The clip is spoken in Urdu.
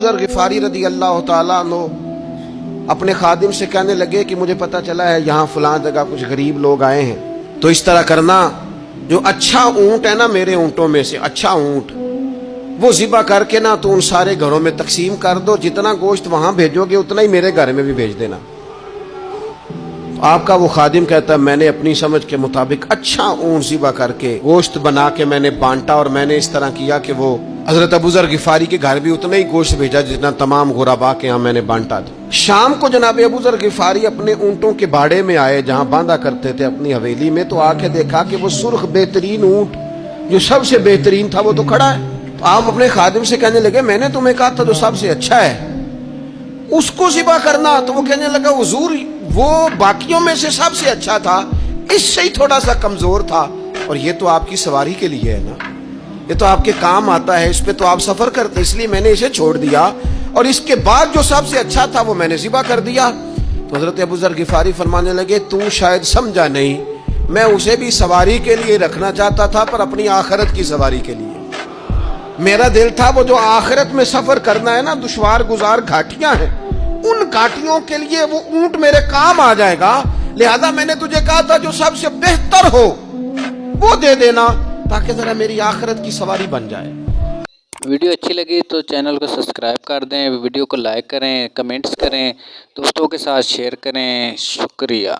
ذر غفاری رضی اللہ تعالیٰ عنہ اپنے خادم سے کہنے لگے کہ مجھے پتہ چلا ہے یہاں فلاں جگہ کچھ غریب لوگ آئے ہیں، تو اس طرح کرنا، جو اچھا اونٹ ہے نا میرے اونٹوں میں سے اچھا اونٹ وہ ذبح کر کے نا تو ان سارے گھروں میں تقسیم کر دو، جتنا گوشت وہاں بھیجو گے اتنا ہی میرے گھر میں بھی بھیج دینا۔ آپ کا وہ خادم کہتا ہے میں نے اپنی سمجھ کے مطابق اچھا اونٹ ذبح کر کے گوشت بنا کے میں نے بانٹا، اور میں نے اس طرح کیا کہ وہ حضرت ابو ذر غفاری کے گھر بھی اتنا ہی گوشت بھیجا جتنا تمام غربا کے ہاں میں نے بانٹا تھا۔ شام کو جناب ابو ذر غفاری اپنے اونٹوں کے باڑے میں آئے جہاں باندھا کرتے تھے اپنی حویلی میں، تو آ کے دیکھا کہ وہ سرخ بہترین اونٹ جو سب سے بہترین تھا وہ تو کھڑا ہے۔ تو آپ اپنے خادم سے کہنے لگے میں نے تمہیں کہا تھا جو سب سے اچھا ہے اس کو ذبح کرنا، تو وہ کہنے لگا حضور وہ باقیوں میں سے سب سے اچھا تھا، اس سے ہی تھوڑا سا کمزور تھا، اور یہ تو آپ کی سواری کے لیے ہے نا، یہ تو آپ کے کام آتا ہے، اس پہ تو آپ سفر کرتے، اس لیے میں نے اسے چھوڑ دیا، اور اس کے بعد جو سب سے اچھا تھا وہ میں نے ذبح کر دیا۔ تو حضرت ابو ذر غفاری فرمانے لگے تو شاید سمجھا نہیں، میں اسے بھی سواری کے لیے رکھنا چاہتا تھا پر اپنی آخرت کی سواری کے لیے۔ میرا دل تھا وہ جو آخرت میں سفر کرنا ہے نا، دشوار گزار گھاٹیاں ہیں، ان گھاٹیوں کے لیے وہ اونٹ میرے کام آ جائے گا، لہذا میں نے تجھے کہا تھا جو سب سے بہتر ہو وہ دے دینا تاکہ ذرا میری آخرت کی سواری بن جائے۔ ویڈیو اچھی لگی تو چینل کو سبسکرائب کر دیں، ویڈیو کو لائک کریں، کمنٹس کریں، دوستوں کے ساتھ شیئر کریں۔ شکریہ۔